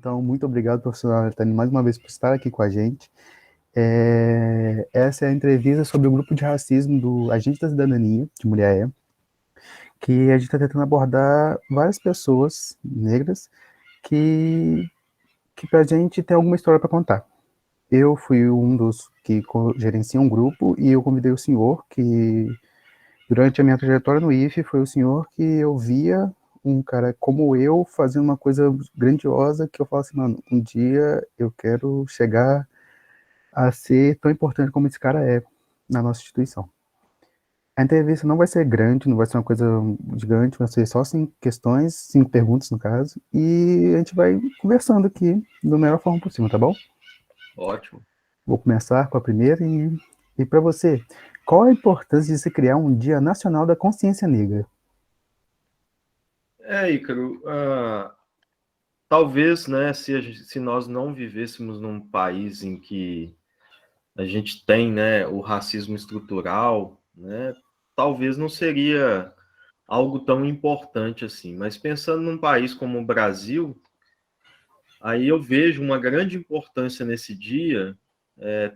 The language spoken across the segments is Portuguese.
Então, muito obrigado, professor Nathalie, mais uma vez por estar aqui com a gente. Essa é a entrevista sobre o grupo de racismo do Agente da Cidadania, de Mulher, que a gente está tentando abordar várias pessoas negras que para a gente tem alguma história para contar. Eu fui um dos que gerencia um grupo e eu convidei o senhor, que durante a minha trajetória no IFE foi o senhor que eu via um cara como eu fazendo uma coisa grandiosa que eu falo assim, mano, um dia eu quero chegar a ser tão importante como esse cara é na nossa instituição. A entrevista não vai ser grande, não vai ser uma coisa gigante, vai ser só 5 questões, 5 perguntas no caso, e a gente vai conversando aqui da melhor forma possível, tá bom? Ótimo. Vou começar com a primeira e para você, qual a importância de se criar um Dia Nacional da Consciência Negra? Ícaro, talvez, né, se nós não vivêssemos num país em que a gente tem, né, o racismo estrutural, né, talvez não seria algo tão importante assim. Mas pensando num país como o Brasil, aí eu vejo uma grande importância nesse dia,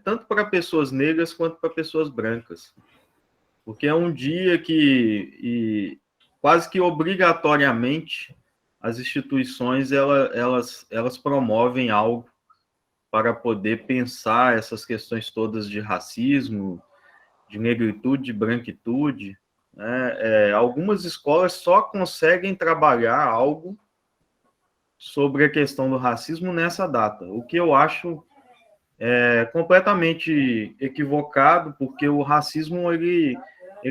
tanto para pessoas negras quanto para pessoas brancas, porque é um dia que quase que obrigatoriamente as instituições elas promovem algo para poder pensar essas questões todas de racismo, de negritude, de branquitude. Né? Algumas escolas só conseguem trabalhar algo sobre a questão do racismo nessa data, o que eu acho completamente equivocado, porque o racismo ele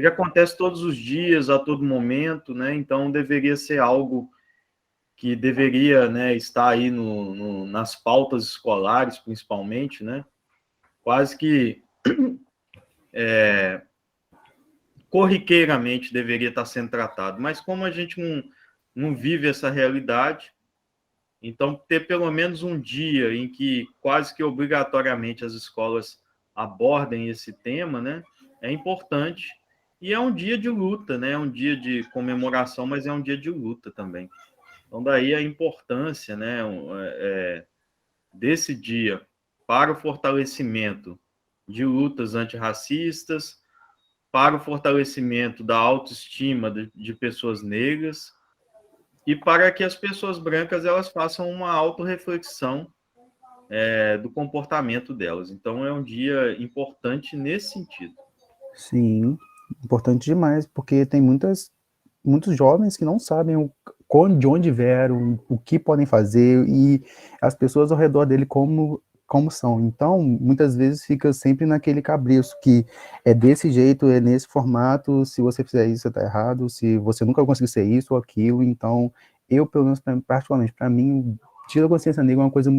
acontece todos os dias, a todo momento, né? Então deveria ser algo que deveria, né, estar aí nas pautas escolares, principalmente, né? Quase que corriqueiramente deveria estar sendo tratado, mas como a gente não vive essa realidade, então ter pelo menos um dia em que quase que obrigatoriamente as escolas abordem esse tema, né, é importante. E é um dia de luta, né, é um dia de comemoração, mas é um dia de luta também. Então daí a importância, né, desse dia para o fortalecimento de lutas antirracistas, para o fortalecimento da autoestima de pessoas negras e para que as pessoas brancas elas façam uma autorreflexão do comportamento delas. Então, é um dia importante nesse sentido. Sim, importante demais, porque tem muitos jovens que não sabem de onde vieram, o que podem fazer e as pessoas ao redor dele como são. Então, muitas vezes fica sempre naquele cabreço que é desse jeito, é nesse formato, se você fizer isso, você tá errado, se você nunca conseguiu ser isso ou aquilo. Então, eu, pelo menos, particularmente, para mim, o Dia da Consciência Negra é uma coisa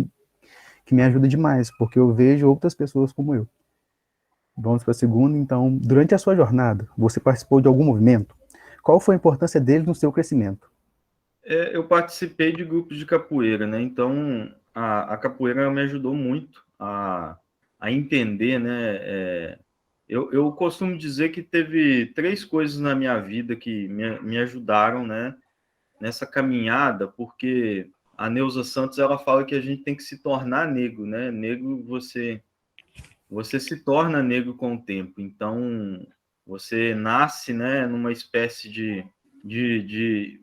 que me ajuda demais, porque eu vejo outras pessoas como eu. Vamos para a segunda, então, durante a sua jornada, você participou de algum movimento? Qual foi a importância dele no seu crescimento? Eu participei de grupos de capoeira, né? Então, a capoeira me ajudou muito a entender, né? Eu costumo dizer que teve 3 coisas na minha vida que me ajudaram, né? Nessa caminhada, porque a Neuza Santos ela fala que a gente tem que se tornar negro, né? Negro você se torna negro com o tempo. Então você nasce, né? Numa espécie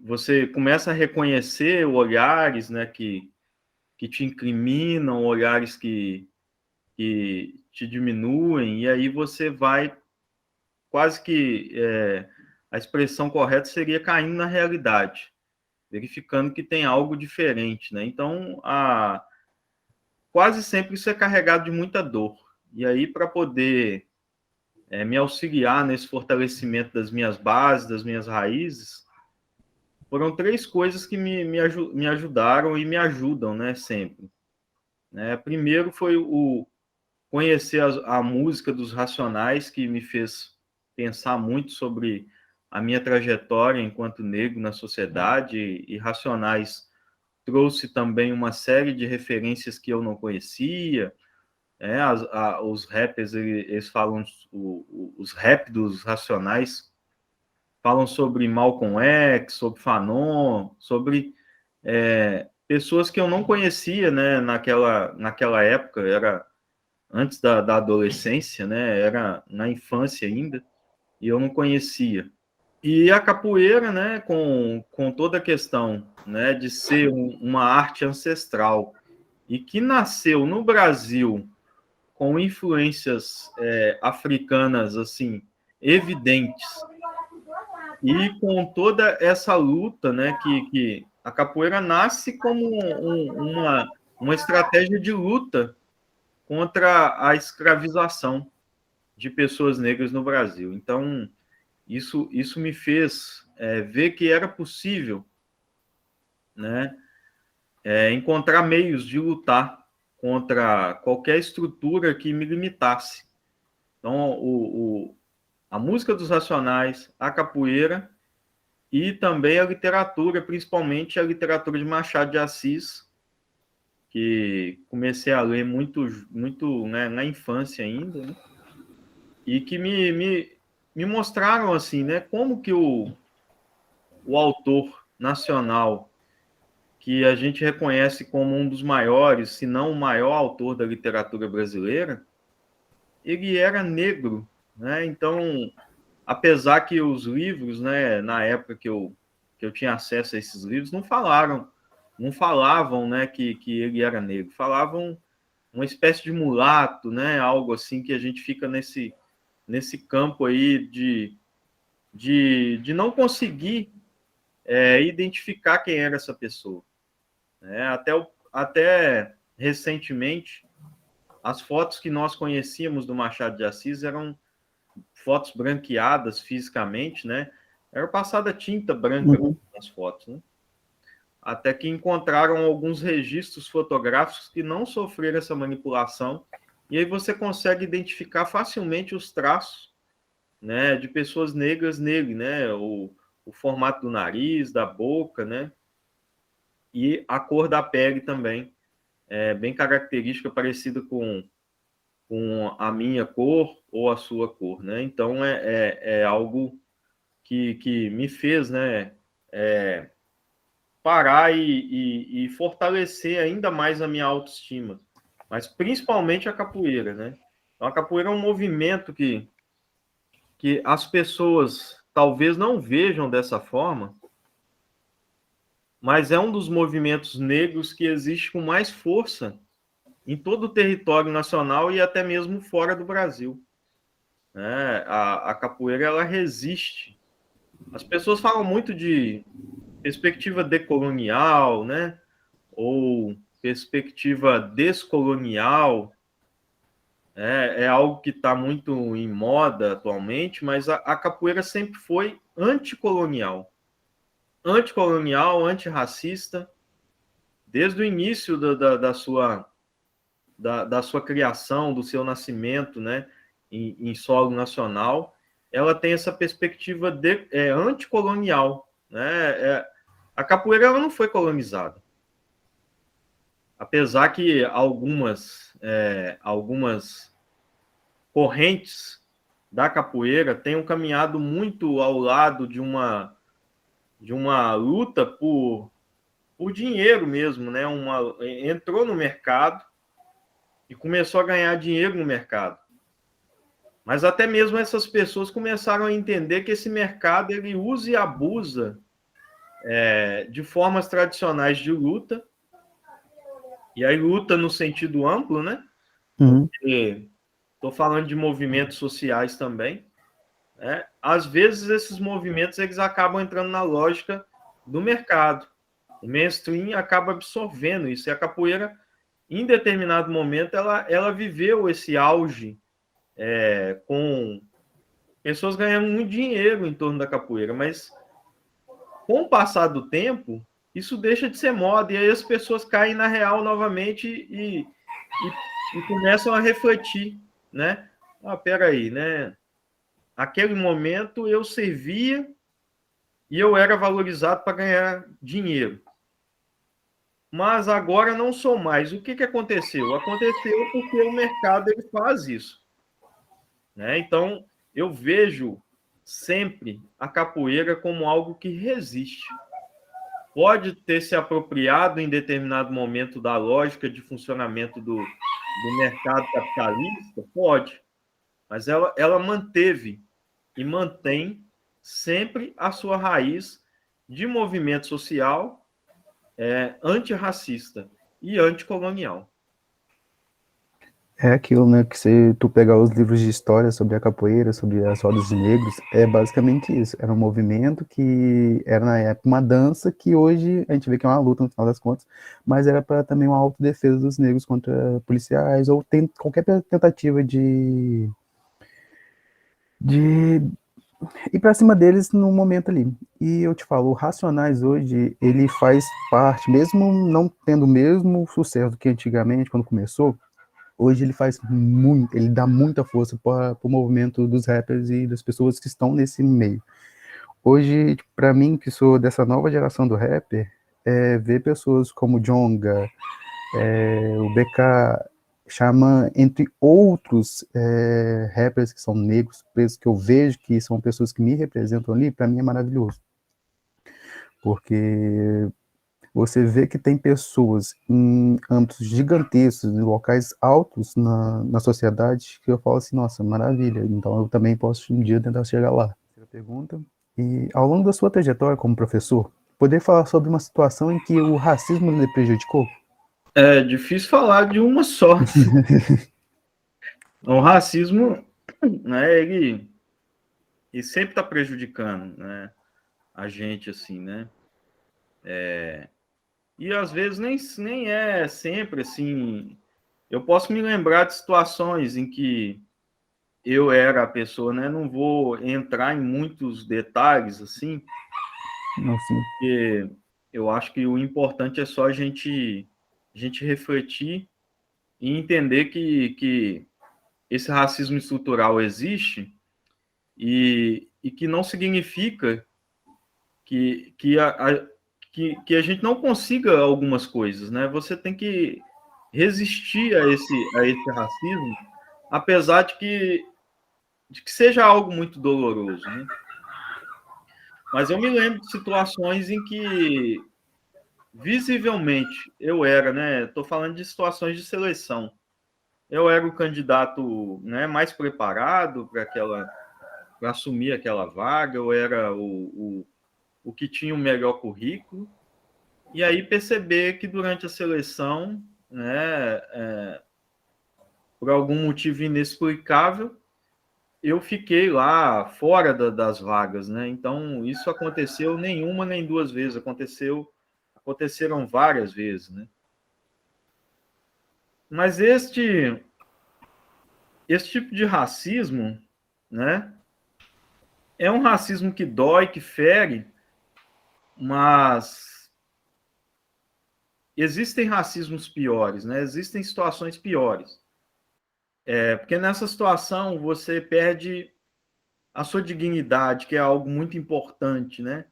você começa a reconhecer olhares, né? Que te incriminam, olhares que te diminuem e aí você vai quase que a expressão correta seria caindo na realidade, verificando que tem algo diferente, né? Então, quase sempre isso é carregado de muita dor. E aí, para poder me auxiliar nesse fortalecimento das minhas bases, das minhas raízes, foram 3 coisas que me ajudaram e me ajudam, né, sempre. Primeiro foi o conhecer a música dos Racionais, que me fez pensar muito sobre a minha trajetória enquanto negro na sociedade, e Racionais trouxe também uma série de referências que eu não conhecia. Os rappers, eles falam, os rap dos Racionais falam sobre Malcolm X, sobre Fanon, sobre pessoas que eu não conhecia, né, naquela época, era antes da adolescência, né, era na infância ainda, e eu não conhecia. E a capoeira, né, com toda a questão, né, de ser uma arte ancestral e que nasceu no Brasil com influências africanas assim evidentes e com toda essa luta, né, que a capoeira nasce como uma estratégia de luta contra a escravização de pessoas negras no Brasil. Então, isso me fez ver que era possível, né, encontrar meios de lutar contra qualquer estrutura que me limitasse. Então, a música dos Racionais, a capoeira e também a literatura, principalmente a literatura de Machado de Assis, que comecei a ler muito né, na infância ainda, né? E que me mostraram assim, né, como que o autor nacional que a gente reconhece como um dos maiores, se não o maior autor da literatura brasileira, ele era negro, né? Então, apesar que os livros, né, na época que eu tinha acesso a esses livros, não falavam, né, que ele era negro, falavam uma espécie de mulato, né, algo assim que a gente fica nesse campo aí de não conseguir identificar quem era essa pessoa. Né? Até recentemente, as fotos que nós conhecíamos do Machado de Assis eram fotos branqueadas fisicamente, né? Era passada tinta branca nas fotos, né? Até que encontraram alguns registros fotográficos que não sofreram essa manipulação, e aí você consegue identificar facilmente os traços, né, de pessoas negras nele, né? O formato do nariz, da boca, né? E a cor da pele também, bem característica, parecida com a minha cor ou a sua cor, né? Então é algo que me fez, né, parar e fortalecer ainda mais a minha autoestima, mas principalmente a capoeira, né? Então, a capoeira é um movimento que as pessoas talvez não vejam dessa forma, mas é um dos movimentos negros que existe com mais força em todo o território nacional e até mesmo fora do Brasil. Né? A capoeira ela resiste. As pessoas falam muito de perspectiva decolonial, né? Ou perspectiva descolonial. É algo que está muito em moda atualmente, mas a capoeira sempre foi anticolonial. Anticolonial, antirracista, desde o início da sua criação, do seu nascimento, né, em solo nacional, ela tem essa perspectiva anticolonial. Né? A capoeira ela não foi colonizada. Apesar que algumas correntes da capoeira tenham caminhado muito ao lado de uma luta por dinheiro mesmo, né? Entrou no mercado e começou a ganhar dinheiro no mercado. Mas até mesmo essas pessoas começaram a entender que esse mercado ele usa e abusa de formas tradicionais de luta, e aí luta no sentido amplo, né? Porque estou falando de movimentos sociais também. Né? Às vezes esses movimentos eles acabam entrando na lógica do mercado. O mainstream acaba absorvendo isso, e a capoeira, em determinado momento, ela viveu esse auge com pessoas ganhando muito dinheiro em torno da capoeira, mas com o passar do tempo, isso deixa de ser moda, e aí as pessoas caem na real novamente e começam a refletir, né? Peraí, né? Naquele momento eu servia e eu era valorizado para ganhar dinheiro. Mas agora não sou mais. O que aconteceu? Aconteceu porque o mercado ele faz isso. Né? Então, eu vejo sempre a capoeira como algo que resiste. pode ter se apropriado em determinado momento da lógica de funcionamento do mercado capitalista? Pode, mas ela manteve e mantém sempre a sua raiz de movimento social antirracista e anticolonial. É aquilo, né, que se tu pegar os livros de história sobre a capoeira, sobre as rodas de negros, é basicamente isso. Era um movimento que era, na época, uma dança que hoje a gente vê que é uma luta, no final das contas, mas era para também uma autodefesa dos negros contra policiais, ou qualquer tentativa de ir para cima deles no momento ali. E eu te falo, o Racionais hoje, ele faz parte, mesmo não tendo o mesmo sucesso que antigamente, quando começou, hoje ele faz muito, ele dá muita força para o movimento dos rappers e das pessoas que estão nesse meio. Hoje, para mim, que sou dessa nova geração do rapper, ver pessoas como Djonga, o BK, Xamã, entre outros rappers que são negros, presos, que eu vejo que são pessoas que me representam ali, para mim é maravilhoso. Porque você vê que tem pessoas em âmbitos gigantescos, em locais altos na sociedade, que eu falo assim, nossa, maravilha, então eu também posso um dia tentar chegar lá. Pergunta. E ao longo da sua trajetória como professor, poder falar sobre uma situação em que o racismo lhe prejudicou? É difícil falar de uma só. O racismo, né, ele sempre está prejudicando, né, a gente, assim, né? E às vezes nem é sempre assim. Eu posso me lembrar de situações em que eu era a pessoa, né? Não vou entrar em muitos detalhes, assim, Assim, porque eu acho que o importante é só a gente refletir e entender que esse racismo estrutural existe e que não significa que a gente não consiga algumas coisas, né? Você tem que resistir a esse racismo, apesar de que seja algo muito doloroso, né? Mas eu me lembro de situações em que visivelmente eu era, né? Estou falando de situações de seleção. Eu era o candidato, né, mais preparado para assumir aquela vaga, eu era o que tinha o melhor currículo, e aí perceber que durante a seleção, né, por algum motivo inexplicável, eu fiquei lá fora das vagas, né? Então isso aconteceu nenhuma nem duas vezes, aconteceram várias vezes, né? Mas esse tipo de racismo, né, é um racismo que dói, que fere, mas existem racismos piores, né? Existem situações piores. Porque nessa situação você perde a sua dignidade, que é algo muito importante, né?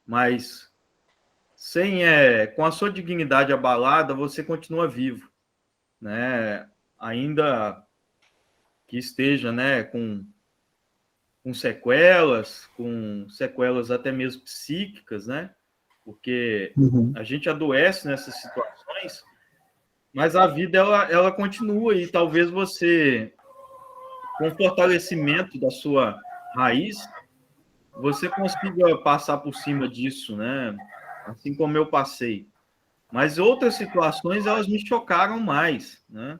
Mas com a sua dignidade abalada, você continua vivo, né? Ainda que esteja, né, com sequelas até mesmo psíquicas, né? Porque uhum. a gente adoece nessas situações, mas a vida ela continua e talvez você, com o fortalecimento da sua raiz, você consiga passar por cima disso, né? Assim como eu passei. Mas outras situações, elas me chocaram mais, né?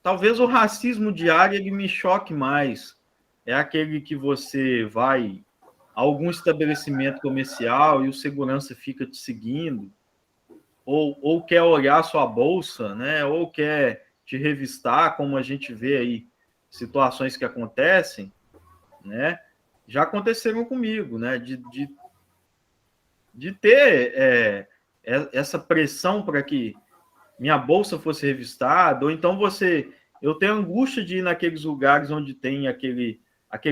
Talvez o racismo diário ele me choque mais. É aquele que você vai a algum estabelecimento comercial e o segurança fica te seguindo, ou quer olhar sua bolsa, né? Ou quer te revistar, como a gente vê aí situações que acontecem, né? Já aconteceram comigo, né? De ter essa pressão para que minha bolsa fosse revistada, ou então eu tenho angústia de ir naqueles lugares onde tem aquele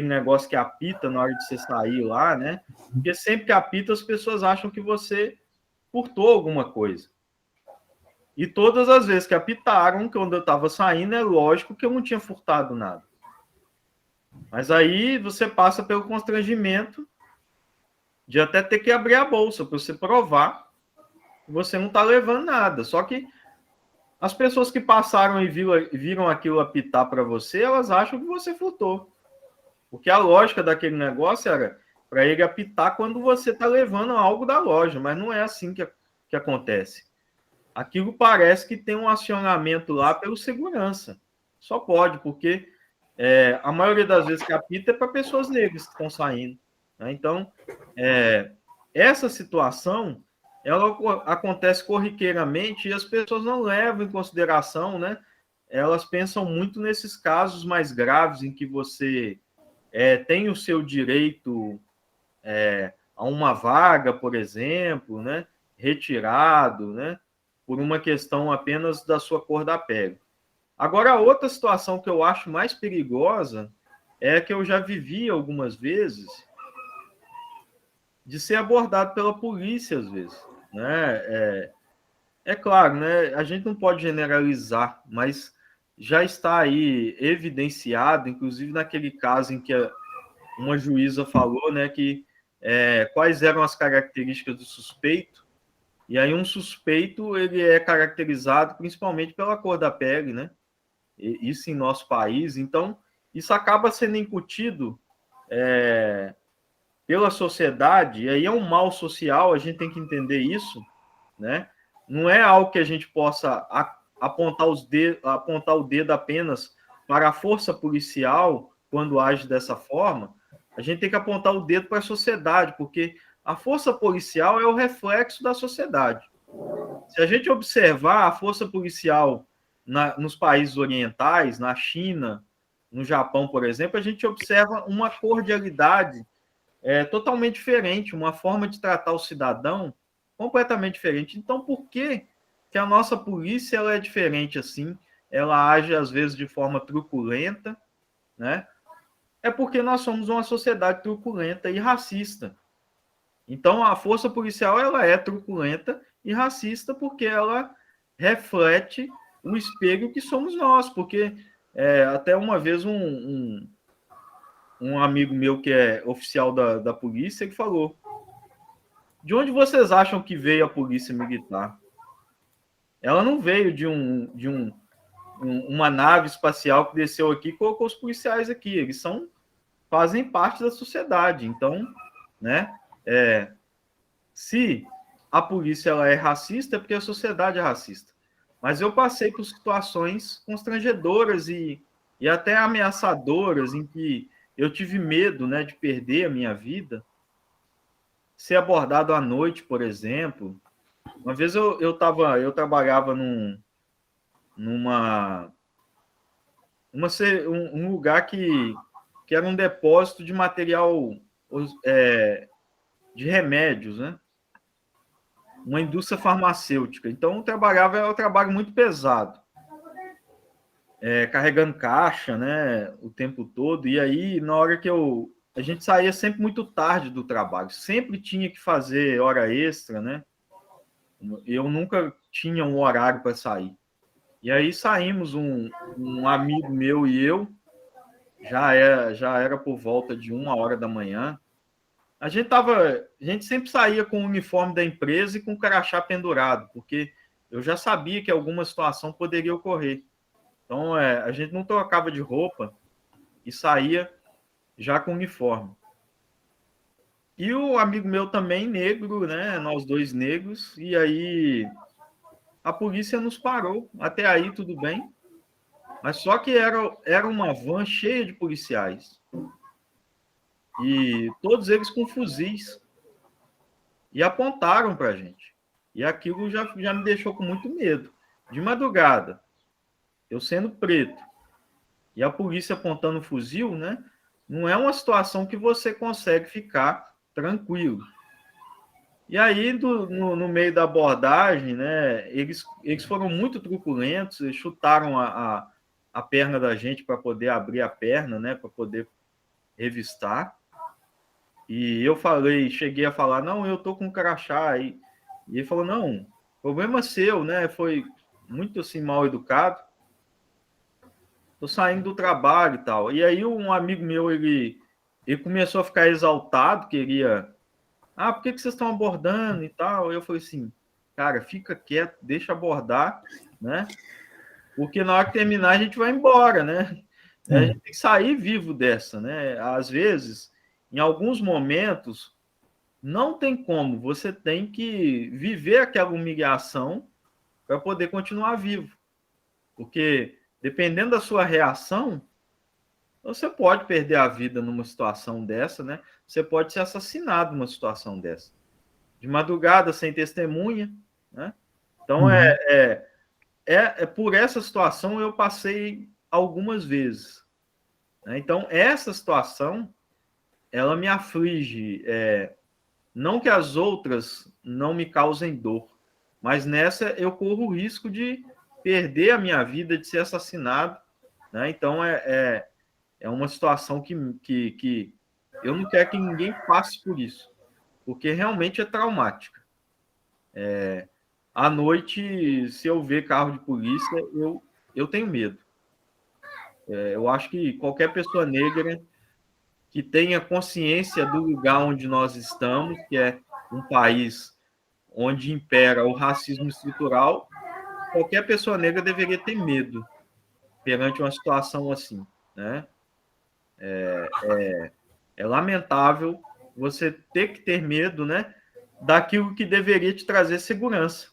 negócio que apita na hora de você sair lá, né? Porque sempre que apita, as pessoas acham que você furtou alguma coisa. E todas as vezes que apitaram, quando eu estava saindo, é lógico que eu não tinha furtado nada. Mas aí você passa pelo constrangimento de até ter que abrir a bolsa para você provar que você não está levando nada. Só que as pessoas que passaram e viram aquilo apitar para você, elas acham que você furtou. Porque a lógica daquele negócio era para ele apitar quando você está levando algo da loja, mas não é assim que acontece. Aquilo parece que tem um acionamento lá pelo segurança. Só pode, porque a maioria das vezes que apita é para pessoas negras que estão saindo. Né? Então, essa situação ela acontece corriqueiramente e as pessoas não levam em consideração, né? Elas pensam muito nesses casos mais graves em que você tem o seu direito a uma vaga, por exemplo, né? Retirado, né? Por uma questão apenas da sua cor da pele. Agora, a outra situação que eu acho mais perigosa é que eu já vivi algumas vezes de ser abordado pela polícia, às vezes. Né? É claro, né? A gente não pode generalizar, mas já está aí evidenciado, inclusive naquele caso em que uma juíza falou, né, que quais eram as características do suspeito, e aí um suspeito ele é caracterizado principalmente pela cor da pele, né? Isso em nosso país, então isso acaba sendo incutido pela sociedade, e aí é um mal social, a gente tem que entender isso, né? Não é algo que a gente possa apontar o dedo apenas para a força policial quando age dessa forma, a gente tem que apontar o dedo para a sociedade, porque a força policial é o reflexo da sociedade. Se a gente observar a força policial nos países orientais, na China, no Japão, por exemplo, a gente observa uma cordialidade totalmente diferente, uma forma de tratar o cidadão completamente diferente. Então, por que a nossa polícia ela é diferente assim? Ela age, às vezes, de forma truculenta, né? É porque nós somos uma sociedade truculenta e racista. Então, a força policial ela é truculenta e racista porque ela reflete o espelho que somos nós. Porque até uma vez um amigo meu que é oficial da polícia, ele falou: de onde vocês acham que veio a polícia militar? Ela não veio de uma nave espacial que desceu aqui e colocou os policiais aqui. Eles fazem parte da sociedade. Então, né, se a polícia ela é racista, é porque a sociedade é racista. Mas eu passei por situações constrangedoras e até ameaçadoras em que eu tive medo, né, de perder a minha vida, ser abordado à noite, por exemplo. Uma vez eu trabalhava um lugar que era um depósito de material de remédios, né? Uma indústria farmacêutica. Então, era um trabalho muito pesado. Carregando caixa, né, o tempo todo. E aí, na hora que a gente saía sempre muito tarde do trabalho. Sempre tinha que fazer hora extra, né? Eu nunca tinha um horário para sair. E aí saímos, um amigo meu e eu, já era por volta de 1h da manhã. A gente sempre saía com o uniforme da empresa e com o crachá pendurado, porque eu já sabia que alguma situação poderia ocorrer. Então, a gente não trocava de roupa e saía já com o uniforme. E o amigo meu também, negro, né? Nós dois negros, e aí a polícia nos parou. Até aí tudo bem. Mas só que era uma van cheia de policiais. E todos eles com fuzis. E apontaram para a gente. E aquilo já me deixou com muito medo. De madrugada, eu sendo preto, e a polícia apontando o fuzil, né? Não é uma situação que você consegue ficar tranquilo. E aí, no meio da abordagem, né? Eles foram muito truculentos, eles chutaram a perna da gente para poder abrir a perna, né? Para poder revistar. E eu cheguei a falar, não, eu tô com crachá aí. E ele falou, não, problema seu, né? Foi muito assim mal educado. Tô saindo do trabalho e tal. E aí um amigo meu, ele começou a ficar exaltado, queria Ah, por que vocês estão abordando e tal? Eu falei assim, cara, fica quieto, deixa abordar, né? Porque na hora que terminar a gente vai embora, né? A gente tem que sair vivo dessa, né? Às vezes, em alguns momentos, não tem como, você tem que viver aquela humilhação para poder continuar vivo. Porque dependendo da sua reação, você pode perder a vida numa situação dessa, né? Você pode ser assassinado numa situação dessa. De madrugada, sem testemunha, né? Então, por essa situação eu passei algumas vezes, né? Então, essa situação, ela me aflige. Não que as outras não me causem dor, mas nessa eu corro o risco de perder a minha vida, de ser assassinado, né? Então, é uma situação que eu não quero que ninguém passe por isso, porque realmente é traumática. À noite, se eu ver carro de polícia, eu tenho medo. Eu acho que qualquer pessoa negra que tenha consciência do lugar onde nós estamos, que é um país onde impera o racismo estrutural, qualquer pessoa negra deveria ter medo perante uma situação assim, né? É lamentável você ter que ter medo, né, daquilo que deveria te trazer segurança.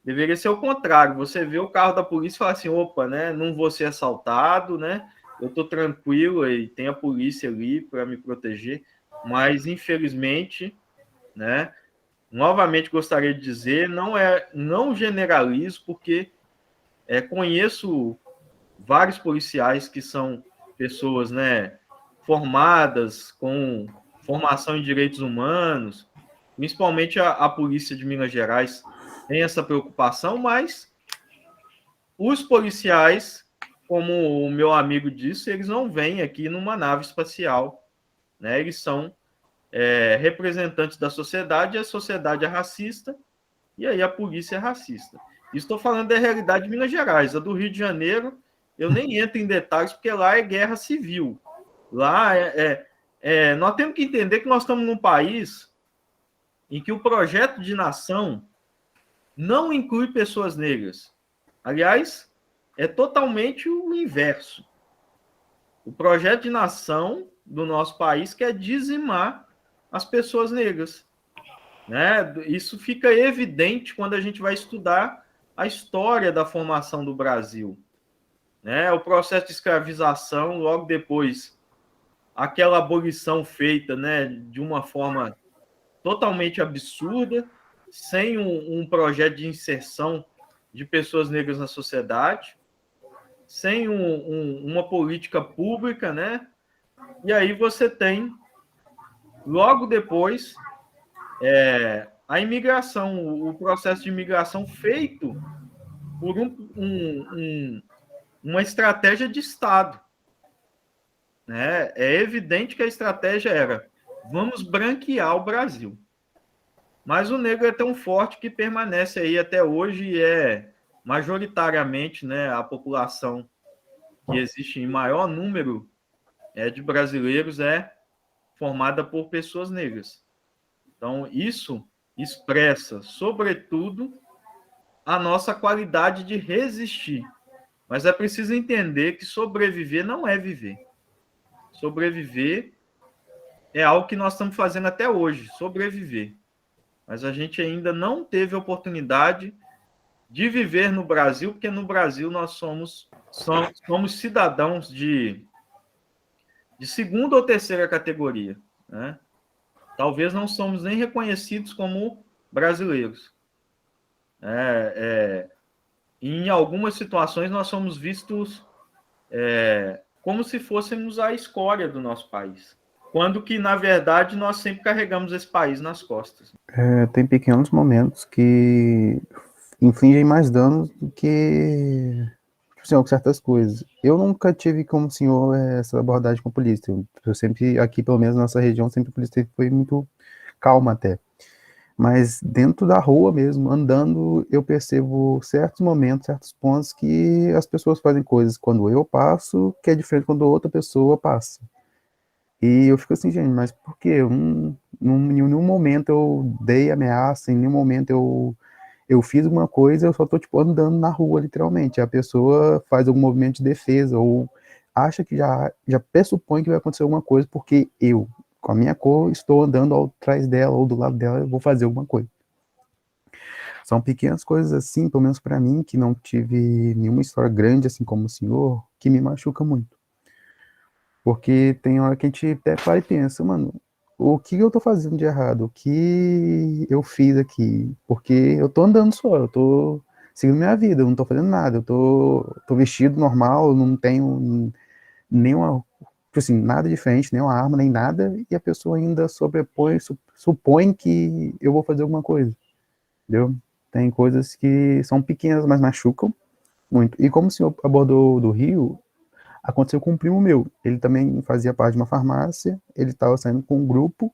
Deveria ser o contrário. Você vê o carro da polícia e fala assim, opa, né, não vou ser assaltado, né? Eu estou tranquilo e tem a polícia ali para me proteger. Mas, infelizmente, né, novamente gostaria de dizer, não generalizo, porque conheço vários policiais que são pessoas, né, formadas, com formação em direitos humanos, principalmente a polícia de Minas Gerais tem essa preocupação, mas os policiais, como o meu amigo disse, eles não vêm aqui numa nave espacial, né? Eles são representantes da sociedade, e a sociedade é racista, e aí a polícia é racista. Estou falando da realidade de Minas Gerais. A do Rio de Janeiro, eu nem entro em detalhes, porque lá é guerra civil. Lá nós temos que entender que nós estamos num país em que o projeto de nação não inclui pessoas negras. Aliás, é totalmente o inverso. O projeto de nação do nosso país quer dizimar as pessoas negras, né? Isso fica evidente quando a gente vai estudar a história da formação do Brasil, né? O processo de escravização, logo depois, aquela abolição feita, né, de uma forma totalmente absurda, sem um projeto de inserção de pessoas negras na sociedade, sem uma política pública, né? E aí você tem, logo depois, a imigração, o processo de imigração feito por uma estratégia de Estado, né? É evidente que a estratégia era vamos branquear o Brasil. Mas o negro é tão forte que permanece aí até hoje e é majoritariamente, né, a população que existe em maior número de brasileiros é formada por pessoas negras. Então, isso expressa, sobretudo, a nossa qualidade de resistir. Mas é preciso entender que sobreviver não é viver. Sobreviver é algo que nós estamos fazendo até hoje, sobreviver. Mas a gente ainda não teve a oportunidade de viver no Brasil, porque no Brasil nós somos cidadãos de segunda ou terceira categoria, né? Talvez não somos nem reconhecidos como brasileiros. Em algumas situações nós somos vistos como se fôssemos a escória do nosso país, quando que, na verdade, nós sempre carregamos esse país nas costas. Tem pequenos momentos que infligem mais danos do que senhor, com certas coisas. Eu nunca tive como senhor essa abordagem com a polícia. Eu sempre, aqui pelo menos na nossa região, sempre a polícia foi muito calma até. Mas dentro da rua mesmo, andando, eu percebo certos momentos, certos pontos que as pessoas fazem coisas quando eu passo, que é diferente quando outra pessoa passa. E eu fico assim, gente, mas por quê? Em nenhum momento eu dei ameaça, em nenhum momento eu fiz alguma coisa, eu só tô, tipo, andando na rua, literalmente. A pessoa faz algum movimento de defesa ou acha que já pressupõe que vai acontecer alguma coisa porque eu, com a minha cor, estou andando atrás dela ou do lado dela, eu vou fazer alguma coisa. São pequenas coisas assim, pelo menos para mim, que não tive nenhuma história grande assim como o senhor, que me machuca muito. Porque tem hora que a gente até para e pensa, mano, o que eu tô fazendo de errado? O que eu fiz aqui? Porque eu tô andando só, eu tô seguindo minha vida, eu não tô fazendo nada, tô vestido normal, eu não tenho nenhuma, tipo assim, nada diferente, nenhuma arma, nem nada, e a pessoa ainda sobrepõe, supõe que eu vou fazer alguma coisa, entendeu? Tem coisas que são pequenas, mas machucam muito. E como o senhor abordou do Rio, aconteceu com um primo meu. Ele também fazia parte de uma farmácia, ele estava saindo com um grupo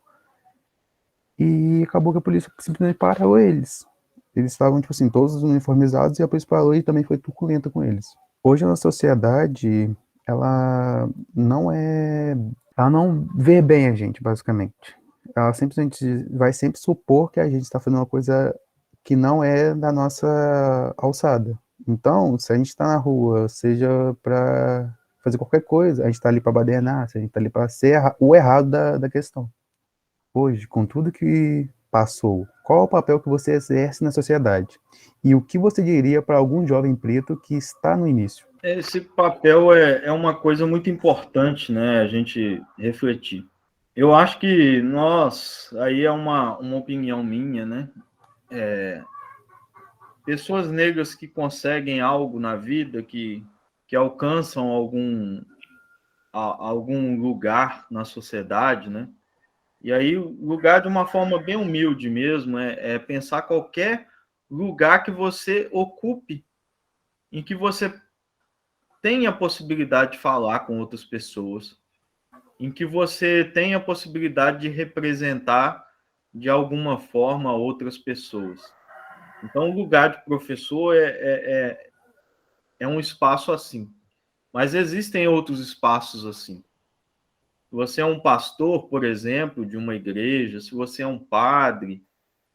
e acabou que a polícia simplesmente parou eles. Eles estavam, tipo assim, todos uniformizados e a polícia parou e também foi truculenta com eles. Hoje a sociedade, ela não é. Ela não vê bem a gente, basicamente. Ela simplesmente vai sempre supor que a gente está fazendo uma coisa que não é da nossa alçada. Então, se a gente está na rua, seja para fazer qualquer coisa, a gente está ali para badernar, se a gente está ali para ser o errado da questão. Hoje, com tudo que passou, qual é o papel que você exerce na sociedade? E o que você diria para algum jovem preto que está no início? Esse papel é uma coisa muito importante, né? A gente refletir. Eu acho que nós, aí é uma opinião minha, né? Pessoas negras que conseguem algo na vida, que alcançam algum lugar na sociedade, né? E aí, o lugar de uma forma bem humilde mesmo, é pensar qualquer lugar que você ocupe, em que você tenha a possibilidade de falar com outras pessoas, em que você tenha a possibilidade de representar de alguma forma outras pessoas. Então, o lugar de professor é um espaço assim. Mas existem outros espaços assim. Se você é um pastor, por exemplo, de uma igreja, se você é um padre,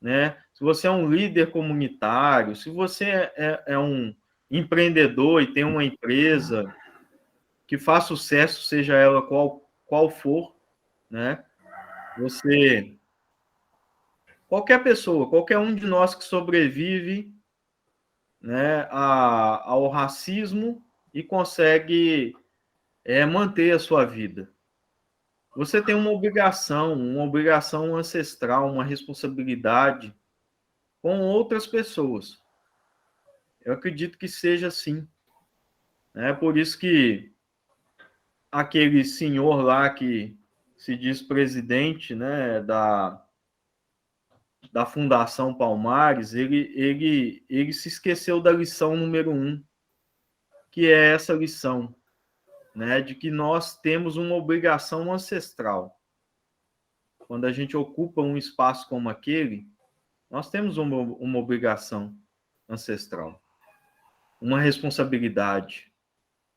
né? Se você é um líder comunitário, se você é um empreendedor e tem uma empresa que faz sucesso, seja ela qual for, né? Você, qualquer pessoa, qualquer um de nós que sobrevive, né, ao racismo e consegue manter a sua vida. Você tem uma obrigação ancestral, uma responsabilidade com outras pessoas. Eu acredito que seja assim. É por isso que aquele senhor lá que se diz presidente, né, da Fundação Palmares, ele se esqueceu da lição número 1, que é essa lição, né, de que nós temos uma obrigação ancestral. Quando a gente ocupa um espaço como aquele, nós temos uma obrigação ancestral, uma responsabilidade.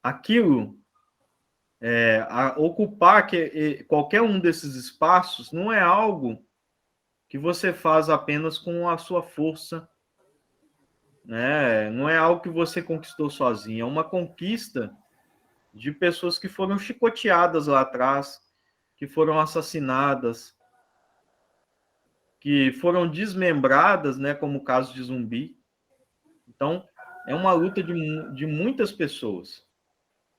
Aquilo, ocupar qualquer um desses espaços não é algo que você faz apenas com a sua força, né? Não é algo que você conquistou sozinho, é uma conquista de pessoas que foram chicoteadas lá atrás, que foram assassinadas, que foram desmembradas, né, como o caso de Zumbi. Então, é uma luta de muitas pessoas.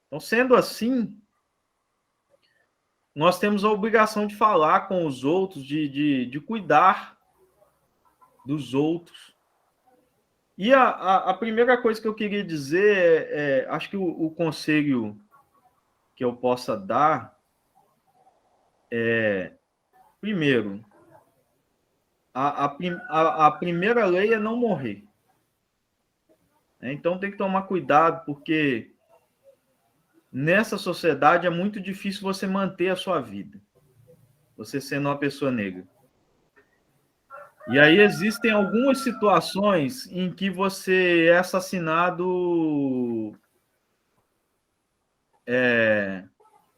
Então, sendo assim, nós temos a obrigação de falar com os outros, de cuidar dos outros. E a primeira coisa que eu queria dizer acho que o conselho que eu possa dar primeiro, a primeira lei é não morrer. Então tem que tomar cuidado, porque nessa sociedade é muito difícil você manter a sua vida, você sendo uma pessoa negra. E aí existem algumas situações em que você é assassinado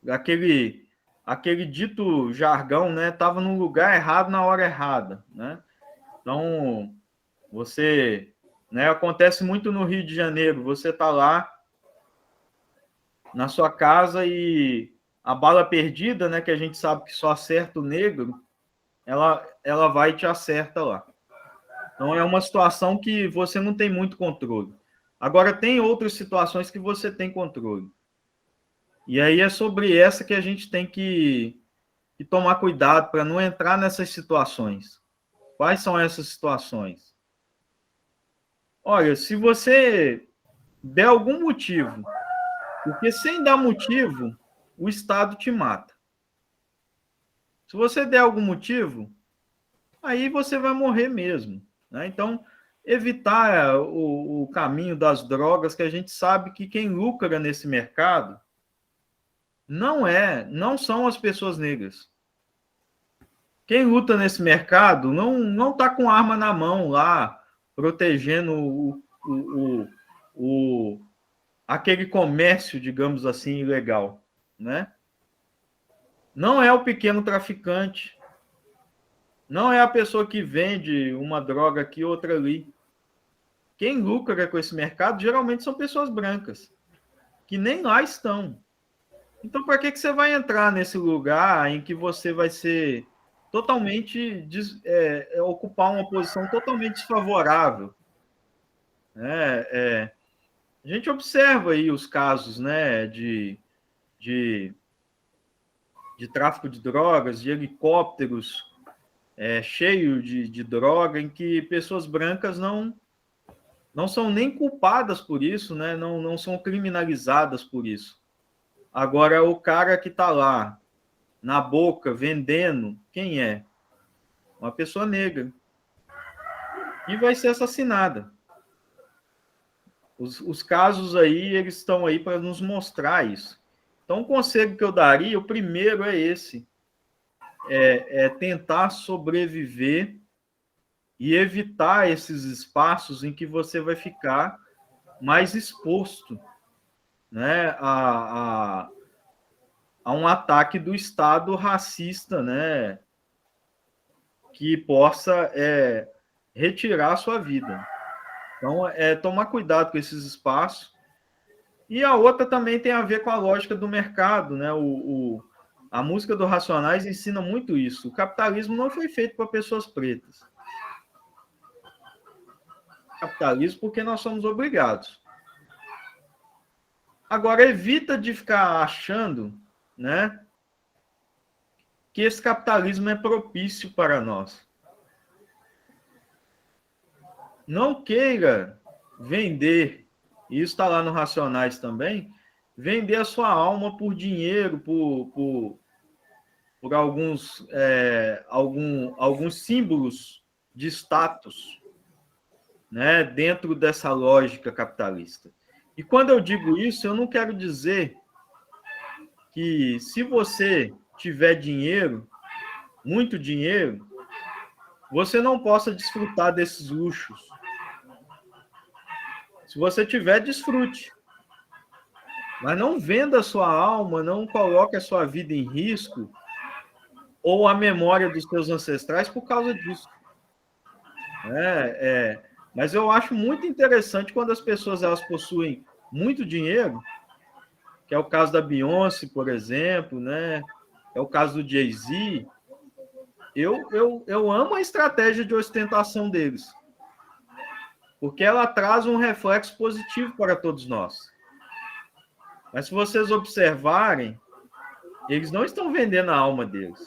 aquele aquele dito jargão, né? Estava no lugar errado na hora errada, né? Então, você, né? Acontece muito no Rio de Janeiro. Você está lá na sua casa e a bala perdida, né? Que a gente sabe que só acerta o negro, ela vai e te acerta lá. Então, é uma situação que você não tem muito controle. Agora, tem outras situações que você tem controle. E aí é sobre essa que a gente tem que tomar cuidado para não entrar nessas situações. Quais são essas situações? Olha, se você der algum motivo, porque sem dar motivo, o Estado te mata. Se você der algum motivo, aí você vai morrer mesmo, né? Então, evitar o caminho das drogas, que a gente sabe que quem lucra nesse mercado não são as pessoas negras. Quem luta nesse mercado não está com arma na mão lá, protegendo aquele comércio, digamos assim, ilegal, né? Não é o pequeno traficante, não é a pessoa que vende uma droga aqui, outra ali. Quem lucra com esse mercado geralmente são pessoas brancas, que nem lá estão. Então, para que você vai entrar nesse lugar em que você vai ser totalmente ocupar uma posição totalmente desfavorável? A gente observa aí os casos, né, de tráfico de drogas, de helicópteros cheio de droga, em que pessoas brancas não são nem culpadas por isso, né? Não são criminalizadas por isso. Agora, o cara que está lá, na boca, vendendo, quem é? Uma pessoa negra. E vai ser assassinada. Os casos aí, eles estão aí para nos mostrar isso. Então, o conselho que eu daria, o primeiro é esse. É tentar sobreviver e evitar esses espaços em que você vai ficar mais exposto, né, a um ataque do Estado racista, né, que possa retirar a sua vida. Então, tomar cuidado com esses espaços. E a outra também tem a ver com a lógica do mercado, né? A música do Racionais ensina muito isso. O capitalismo não foi feito para pessoas pretas. Capitalismo porque nós somos obrigados. Agora, evita de ficar achando, né, que esse capitalismo é propício para nós. Não queira vender, e isso está lá no Racionais também, vender a sua alma por dinheiro, por alguns símbolos de status, né, dentro dessa lógica capitalista. E quando eu digo isso, eu não quero dizer que se você tiver dinheiro, muito dinheiro, você não possa desfrutar desses luxos. Se você tiver, desfrute. Mas não venda a sua alma, não coloque a sua vida em risco ou a memória dos seus ancestrais por causa disso. Mas eu acho muito interessante quando as pessoas elas possuem muito dinheiro, que é o caso da Beyoncé, por exemplo, né? É o caso do Jay-Z. Eu amo a estratégia de ostentação deles, porque ela traz um reflexo positivo para todos nós. Mas se vocês observarem, eles não estão vendendo a alma deles.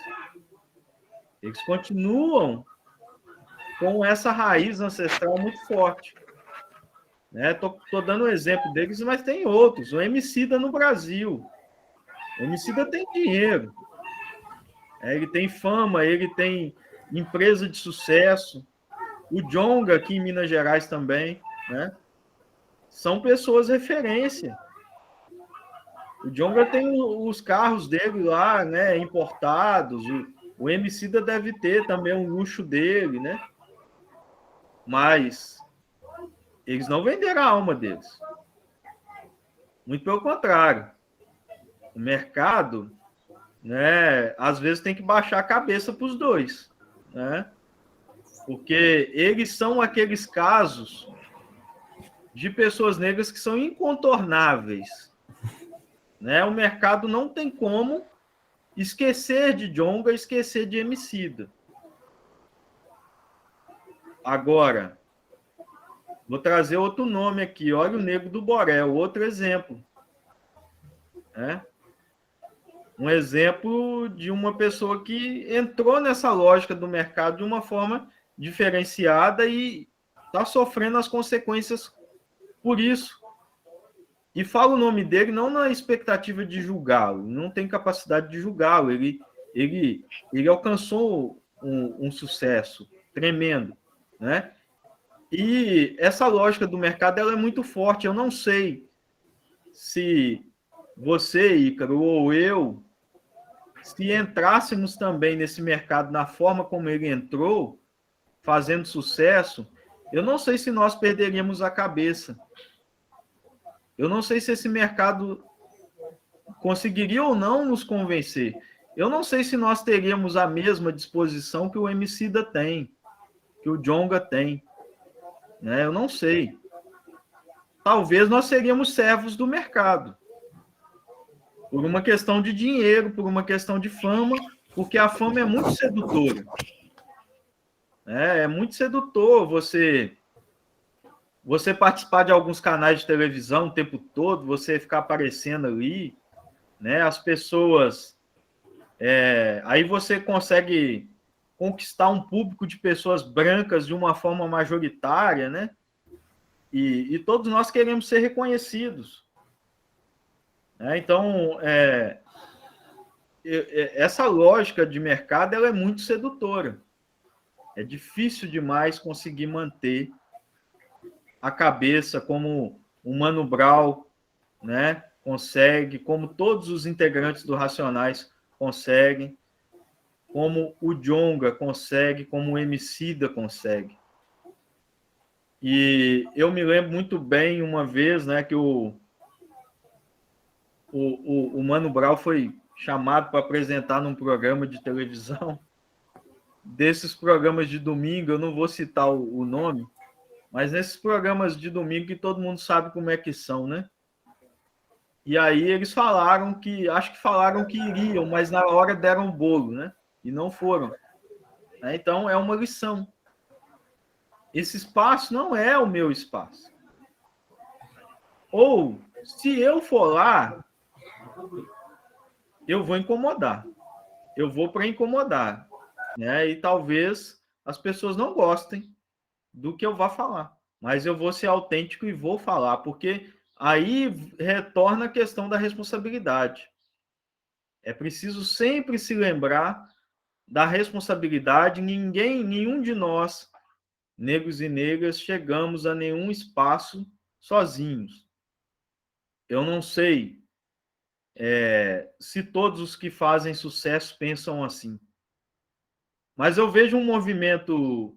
Eles continuam com essa raiz ancestral muito forte. Tô dando um exemplo deles, mas tem outros. O Emicida no Brasil. O Emicida tem dinheiro. Ele tem fama, ele tem empresa de sucesso. O Djonga, aqui em Minas Gerais também, né? São pessoas referência. O Djonga tem os carros dele lá, né, importados. O Emicida deve ter também um luxo dele, né? Mas eles não venderam a alma deles. Muito pelo contrário. O mercado, né? Às vezes tem que baixar a cabeça para os dois, né? Porque eles são aqueles casos de pessoas negras que são incontornáveis, né? O mercado não tem como esquecer de Djonga, esquecer de Emicida. Agora, vou trazer outro nome aqui. Olha o Nego do Borel, outro exemplo, né? Um exemplo de uma pessoa que entrou nessa lógica do mercado de uma forma diferenciada e está sofrendo as consequências por isso. E falo o nome dele não na expectativa de julgá-lo, não tem capacidade de julgá-lo. Ele alcançou um sucesso tremendo, né? E essa lógica do mercado ela é muito forte. Eu não sei se você, Ícaro, ou eu, se entrássemos também nesse mercado na forma como ele entrou, fazendo sucesso, eu não sei se nós perderíamos a cabeça. Eu não sei se esse mercado conseguiria ou não nos convencer. Eu não sei se nós teríamos a mesma disposição que o Emicida tem, que o Djonga tem, né? Eu não sei. Talvez nós seríamos servos do mercado, por uma questão de dinheiro, por uma questão de fama, porque a fama é muito sedutora. É muito sedutor você participar de alguns canais de televisão o tempo todo, você ficar aparecendo ali, né? As pessoas... aí você consegue conquistar um público de pessoas brancas de uma forma majoritária, né? E todos nós queremos ser reconhecidos. Então, essa lógica de mercado ela é muito sedutora. É difícil demais conseguir manter a cabeça como o Mano Brown, né, consegue, como todos os integrantes do Racionais conseguem, como o Djonga consegue, como o Emicida consegue. E eu me lembro muito bem uma vez, né, que o Mano Brown foi chamado para apresentar num programa de televisão, desses programas de domingo, eu não vou citar o nome, mas nesses programas de domingo que todo mundo sabe como é que são, né? E aí eles falaram acho que falaram que iriam, mas na hora deram o bolo, né? E não foram. Então é uma lição. Esse espaço não é o meu espaço. Ou, se eu for lá, eu vou incomodar. Eu vou para incomodar, né? E talvez as pessoas não gostem do que eu vá falar. Mas eu vou ser autêntico e vou falar, porque aí retorna a questão da responsabilidade. É preciso sempre se lembrar da responsabilidade. Nenhum de nós, negros e negras, chegamos a nenhum espaço sozinhos. Eu não sei se todos os que fazem sucesso pensam assim. Mas eu vejo um movimento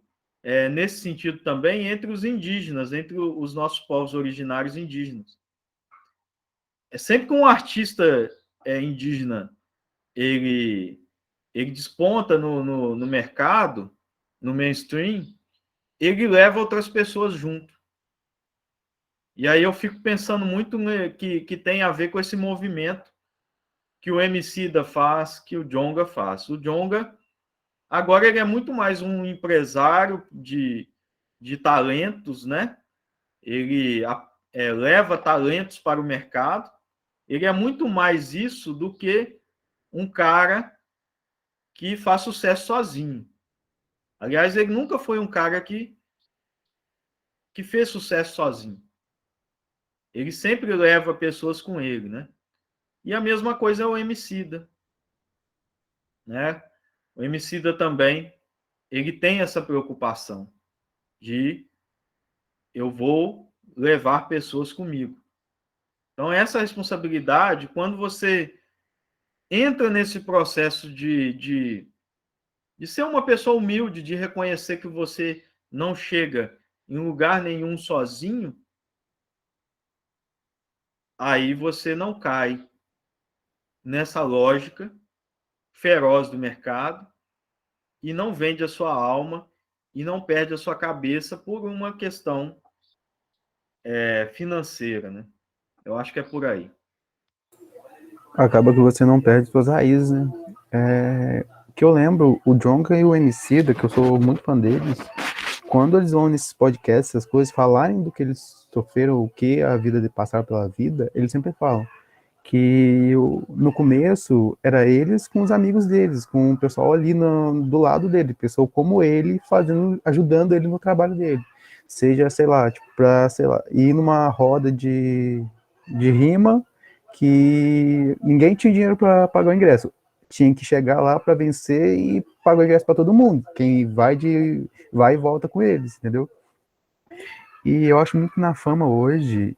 nesse sentido também entre os indígenas, entre os nossos povos originários indígenas. Sempre que um artista indígena ele desponta no mercado, no mainstream, ele leva outras pessoas junto. E aí eu fico pensando muito que tem a ver com esse movimento que o Emicida faz, que o Djonga faz. O Djonga, agora ele é muito mais um empresário de talentos, né? Ele leva talentos para o mercado. Ele é muito mais isso do que um cara que faz sucesso sozinho. Aliás, ele nunca foi um cara que fez sucesso sozinho. Ele sempre leva pessoas com ele, né? E a mesma coisa é o Emicida, né? O Emicida também, ele tem essa preocupação de eu vou levar pessoas comigo. Então, essa responsabilidade, quando você entra nesse processo de ser uma pessoa humilde, de reconhecer que você não chega em lugar nenhum sozinho, aí você não cai nessa lógica feroz do mercado e não vende a sua alma e não perde a sua cabeça por uma questão financeira, né? Eu acho que é por aí. Acaba que você não perde suas raízes, né? Que eu lembro, o Djonga e o Emicida, que eu sou muito fã deles, quando eles vão nesses podcasts, essas coisas, falarem do que eles sofreram, o que a vida de passar pela vida, eles sempre falam que no começo era eles com os amigos deles, com o pessoal ali do lado dele, pessoal como ele, ajudando ele no trabalho dele. Seja, sei lá, tipo, sei lá, ir numa roda de rima que ninguém tinha dinheiro para pagar o ingresso. Tinha que chegar lá para vencer e pagar o ingresso para todo mundo. Quem vai vai e volta com eles, entendeu? E eu acho muito que na fama hoje,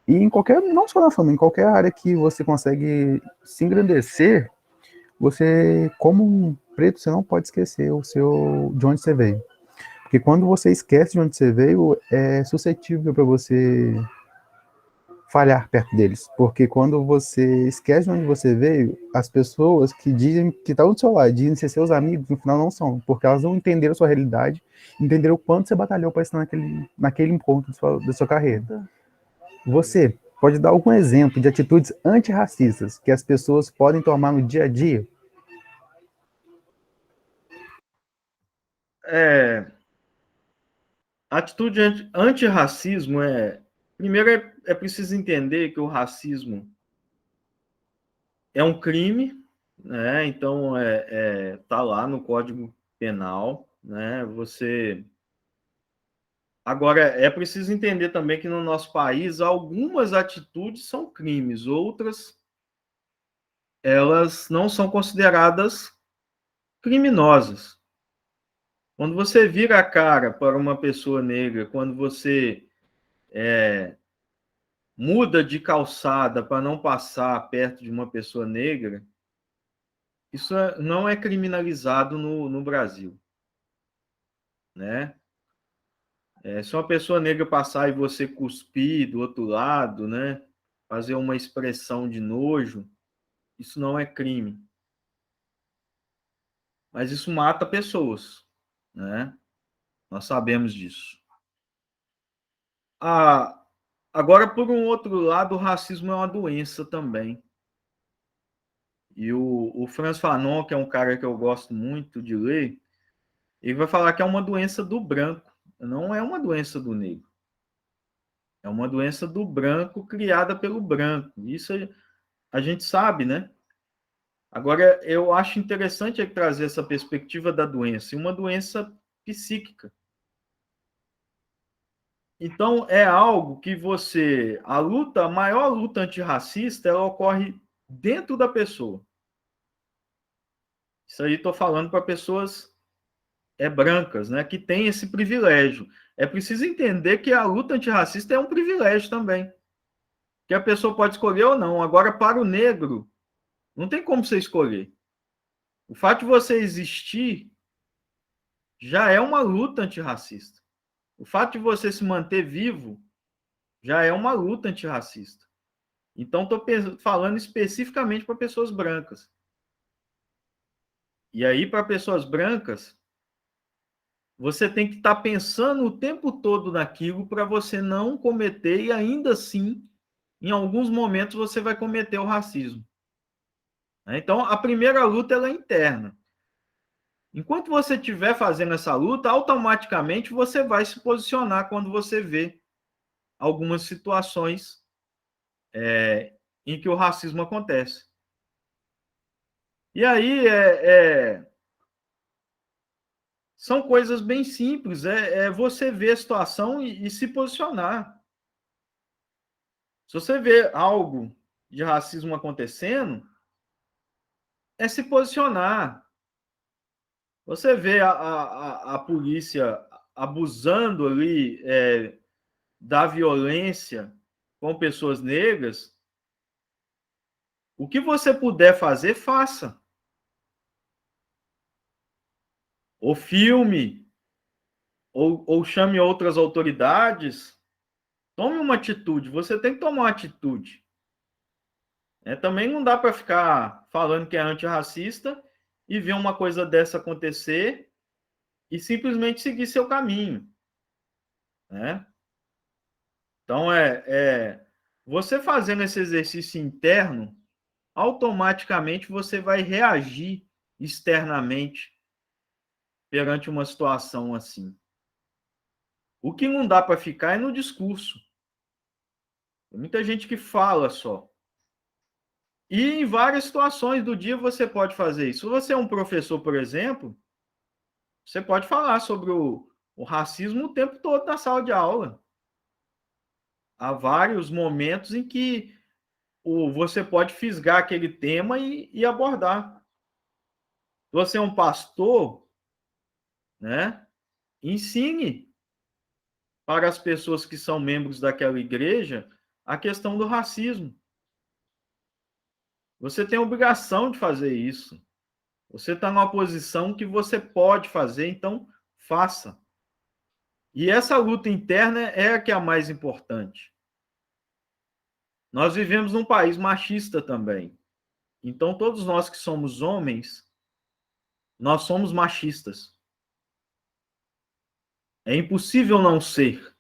e em qualquer, não só na fama, em qualquer área que você consegue se engrandecer, você, como um preto, você não pode esquecer de onde você veio. Porque quando você esquece de onde você veio, é suscetível para você falhar perto deles. Porque quando você esquece de onde você veio, as pessoas que dizem que estão do seu lado, dizem ser seus amigos, no final não são. Porque elas não entenderam a sua realidade, entenderam o quanto você batalhou para estar naquele ponto da sua carreira. Você pode dar algum exemplo de atitudes antirracistas que as pessoas podem tomar no dia a dia? Atitude antirracismo primeiro, é preciso entender que o racismo é um crime, né? Então, tá lá no Código Penal, né? Agora, é preciso entender também que no nosso país algumas atitudes são crimes, outras elas não são consideradas criminosas. Quando você vira a cara para uma pessoa negra, quando você muda de calçada para não passar perto de uma pessoa negra, isso não é criminalizado no Brasil, né? Se uma pessoa negra passar e você cuspir do outro lado, né? Fazer uma expressão de nojo, isso não é crime. Mas isso mata pessoas, né? Nós sabemos disso. Agora, por um outro lado, o racismo é uma doença também. E o Franz Fanon, que é um cara que eu gosto muito de ler, ele vai falar que é uma doença do branco, não é uma doença do negro. É uma doença do branco criada pelo branco. Isso a gente sabe, né? Agora, eu acho interessante trazer essa perspectiva da doença, e uma doença psíquica. Então, é algo que a maior luta antirracista, ela ocorre dentro da pessoa. Isso aí estou falando para pessoas brancas, né, que têm esse privilégio. É preciso entender que a luta antirracista é um privilégio também, que a pessoa pode escolher ou não. Agora, para o negro, não tem como você escolher. O fato de você existir já é uma luta antirracista. O fato de você se manter vivo já é uma luta antirracista. Então, estou falando especificamente para pessoas brancas. E aí, para pessoas brancas, você tem que estar pensando o tempo todo naquilo para você não cometer, e ainda assim, em alguns momentos, você vai cometer o racismo. Então, a primeira luta ela é interna. Enquanto você estiver fazendo essa luta, automaticamente você vai se posicionar quando você vê algumas situações em que o racismo acontece. E aí são coisas bem simples, você ver a situação e se posicionar. Se você vê algo de racismo acontecendo, é se posicionar. Você vê a polícia abusando ali da violência com pessoas negras, o que você puder fazer, faça. Ou filme, ou chame outras autoridades, tome uma atitude. Você tem que tomar uma atitude. Também não dá para ficar falando que é antirracista e ver uma coisa dessa acontecer e simplesmente seguir seu caminho, né? Então, você fazendo esse exercício interno, automaticamente você vai reagir externamente perante uma situação assim. O que não dá para ficar é no discurso. Tem muita gente que fala só. E em várias situações do dia você pode fazer isso. Se você é um professor, por exemplo, você pode falar sobre o racismo o tempo todo na sala de aula. Há vários momentos em que você pode fisgar aquele tema e abordar. Se você é um pastor, né? Ensine para as pessoas que são membros daquela igreja a questão do racismo. Você tem a obrigação de fazer isso. Você está numa posição que você pode fazer, então faça. E essa luta interna é a que é a mais importante. Nós vivemos num país machista também. Então, todos nós que somos homens, nós somos machistas. É impossível não ser.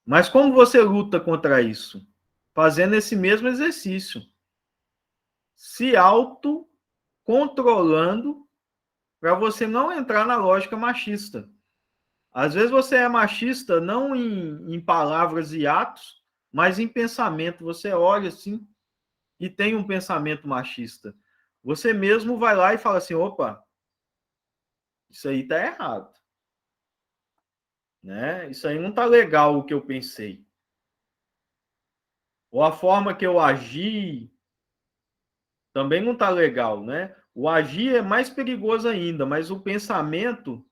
Mas como você luta contra isso? Fazendo esse mesmo exercício. Se autocontrolando para você não entrar na lógica machista. Às vezes você é machista não em palavras e atos, mas em pensamento. Você olha assim e tem um pensamento machista. Você mesmo vai lá e fala assim, opa, isso aí tá errado. Né? Isso aí não tá legal o que eu pensei. Ou a forma que eu agi também não tá legal, né? O agir é mais perigoso ainda, mas o pensamento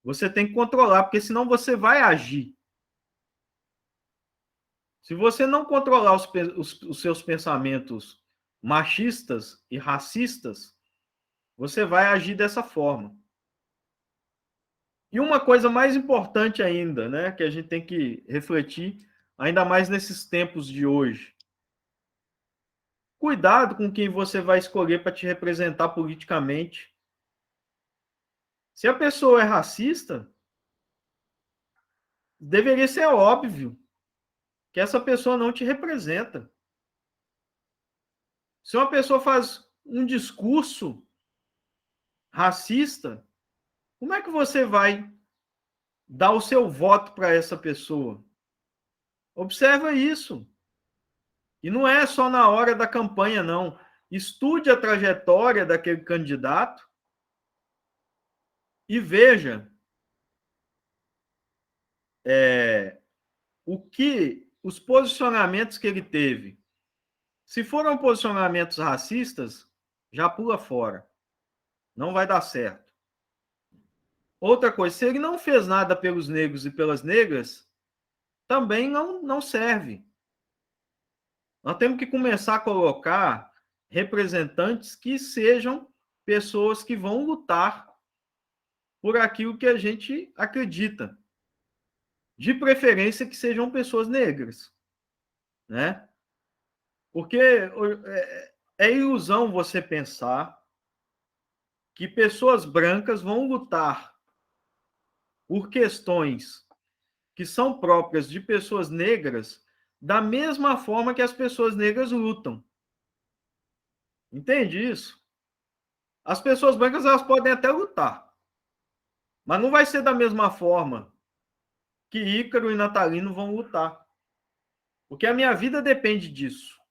você tem que controlar, porque senão você vai agir. Se você não controlar os seus pensamentos machistas e racistas, você vai agir dessa forma. E uma coisa mais importante ainda, né, que a gente tem que refletir, ainda mais nesses tempos de hoje. Cuidado com quem você vai escolher para te representar politicamente. Se a pessoa é racista, deveria ser óbvio que essa pessoa não te representa. Se uma pessoa faz um discurso racista, como é que você vai dar o seu voto para essa pessoa? Observa isso. E não é só na hora da campanha, não. Estude a trajetória daquele candidato e veja os posicionamentos que ele teve. Se foram posicionamentos racistas, já pula fora. Não vai dar certo. Outra coisa, se ele não fez nada pelos negros e pelas negras, também não serve. Nós temos que começar a colocar representantes que sejam pessoas que vão lutar por aquilo que a gente acredita. De preferência que sejam pessoas negras, né? Porque é ilusão você pensar que pessoas brancas vão lutar por questões que são próprias de pessoas negras da mesma forma que as pessoas negras lutam. Entende isso? As pessoas brancas elas podem até lutar, mas não vai ser da mesma forma que Ícaro e Natalino vão lutar. Porque a minha vida depende disso.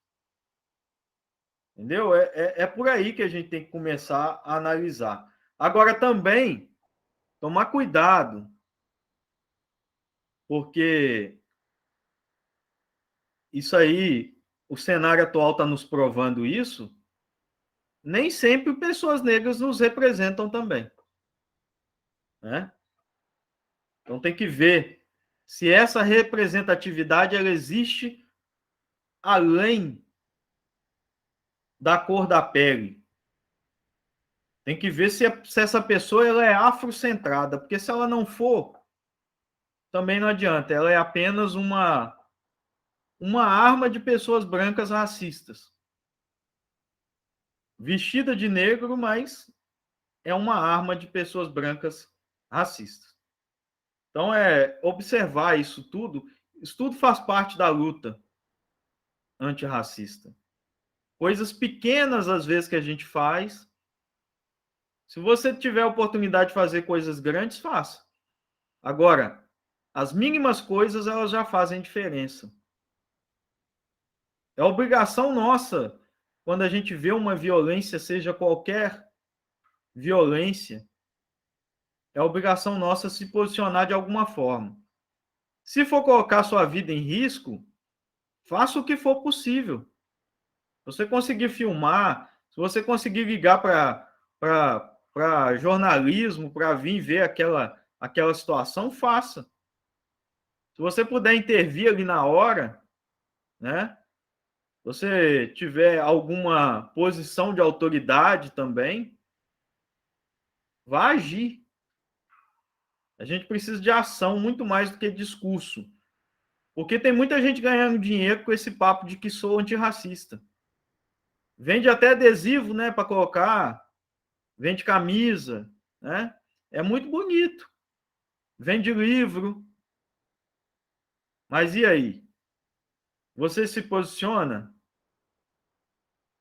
Entendeu? É por aí que a gente tem que começar a analisar. Agora, também, tomar cuidado, porque isso aí, o cenário atual está nos provando isso, nem sempre pessoas negras nos representam também. Né? Então, tem que ver se essa representatividade ela existe além da cor da pele. Tem que ver se essa pessoa ela é afrocentrada, porque se ela não for, também não adianta. Ela é apenas uma arma de pessoas brancas racistas. vestida de negro, mas é uma arma de pessoas brancas racistas. Então, observar isso tudo faz parte da luta antirracista. Coisas pequenas, às vezes, que a gente faz. Se você tiver a oportunidade de fazer coisas grandes, faça. Agora, as mínimas coisas, elas já fazem diferença. É obrigação nossa, quando a gente vê uma violência, seja qualquer violência, é obrigação nossa se posicionar de alguma forma. Se for colocar sua vida em risco, faça o que for possível. Se você conseguir filmar, se você conseguir ligar para jornalismo, para vir ver aquela situação, faça. Se você puder intervir ali na hora, né? Se você tiver alguma posição de autoridade também, vá agir. A gente precisa de ação muito mais do que discurso. Porque tem muita gente ganhando dinheiro com esse papo de que sou antirracista. Vende até adesivo, né, para colocar, vende camisa, né? É muito bonito. Vende livro. Mas e aí? Você se posiciona?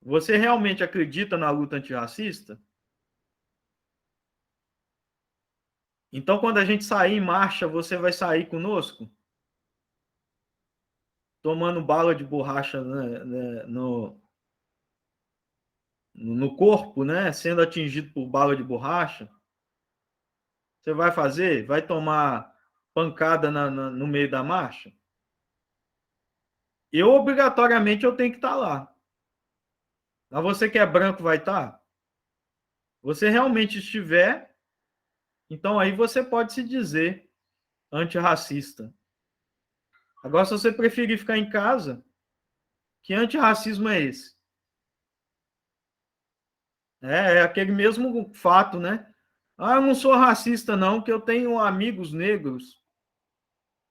Você realmente acredita na luta antirracista? Então, quando a gente sair em marcha, você vai sair conosco? Tomando bala de borracha, né, no corpo, né? Sendo atingido por bala de borracha? Você vai fazer? Vai tomar pancada no meio da marcha? Obrigatoriamente, eu tenho que estar lá. Mas você que é branco vai estar? Você realmente estiver, então aí você pode se dizer antirracista. Agora, se você preferir ficar em casa, que antirracismo é esse? É aquele mesmo fato, né? Ah, eu não sou racista, não, que eu tenho amigos negros.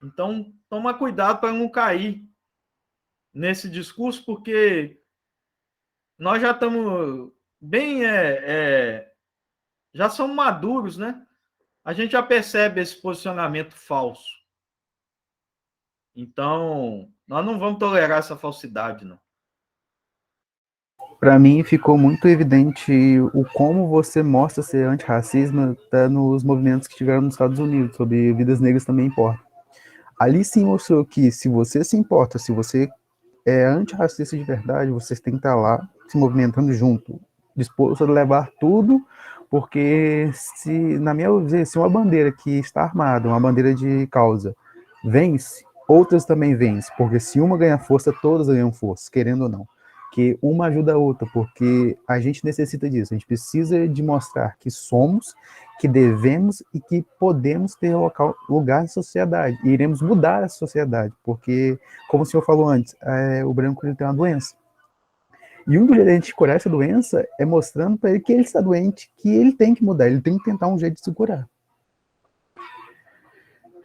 Então, toma cuidado para não cair nesse discurso, porque nós já estamos bem, já somos maduros, né? A gente já percebe esse posicionamento falso. Então, nós não vamos tolerar essa falsidade, não. Para mim ficou muito evidente o como você mostra ser antirracismo tá nos movimentos que tiveram nos Estados Unidos sobre vidas negras também importam. Ali sim mostrou que se você se importa, se você é antirracista de verdade, vocês têm que estar lá se movimentando junto, disposto a levar tudo, porque se, na minha visão, se uma bandeira que está armada, uma bandeira de causa, vence, outras também vencem, porque se uma ganha força, todas ganham força, querendo ou não. Que uma ajuda a outra, porque a gente necessita disso, a gente precisa de mostrar que somos, que devemos e que podemos ter lugar na sociedade, e iremos mudar a sociedade, porque, como o senhor falou antes, o branco ele tem uma doença. E um do jeito de a gente curar essa doença é mostrando para ele que ele está doente, que ele tem que mudar, ele tem que tentar um jeito de se curar.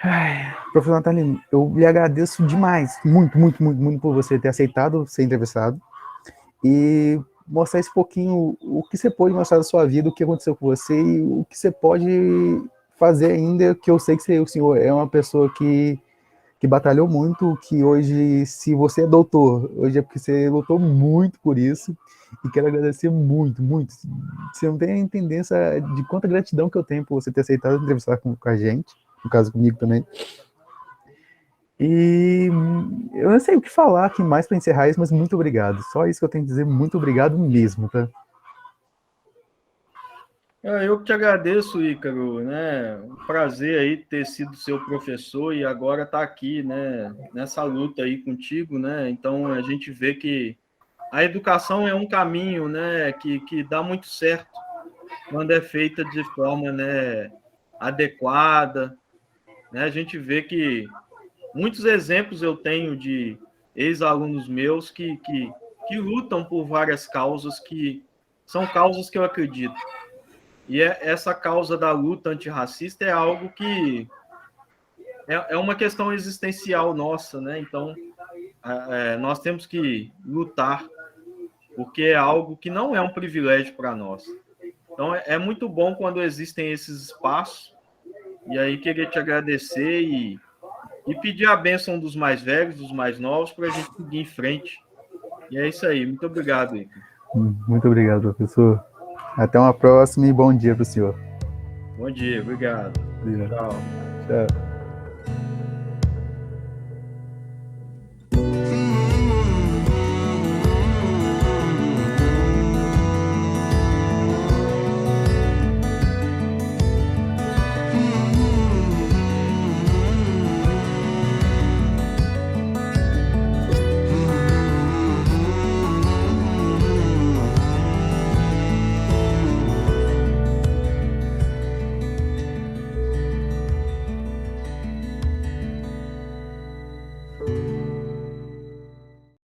Ai, professor Natalino, eu lhe agradeço demais, muito, muito, muito, muito por você ter aceitado ser entrevistado e mostrar esse pouquinho o que você pode mostrar da sua vida, o que aconteceu com você e o que você pode fazer ainda, que eu sei que o senhor é uma pessoa que batalhou muito, que hoje, se você é doutor, hoje é porque você lutou muito por isso, e quero agradecer muito, muito. Você não tem a entendência de quanta gratidão que eu tenho por você ter aceitado entrevistar com a gente, no caso comigo também. E eu não sei o que falar aqui mais para encerrar isso, mas muito obrigado. Só isso que eu tenho que dizer, muito obrigado mesmo, tá? Eu que te agradeço, Ícaro, né? Um prazer aí ter sido seu professor e agora estar aqui, né? Nessa luta aí contigo, né? Então a gente vê que a educação é um caminho, né? Que dá muito certo quando é feita de forma, né? Adequada, né? A gente vê que muitos exemplos eu tenho de ex-alunos meus que lutam por várias causas que são causas que eu acredito. E essa causa da luta antirracista é algo que é uma questão existencial nossa, né? Então, nós temos que lutar porque é algo que não é um privilégio para nós. Então, é muito bom quando existem esses espaços, e aí queria te agradecer e pedir a bênção dos mais velhos, dos mais novos, para a gente seguir em frente. E é isso aí. Muito obrigado, Icaro. Muito obrigado, professor. Até uma próxima e bom dia para o senhor. Bom dia, obrigado. Obrigado. Tchau. Tchau.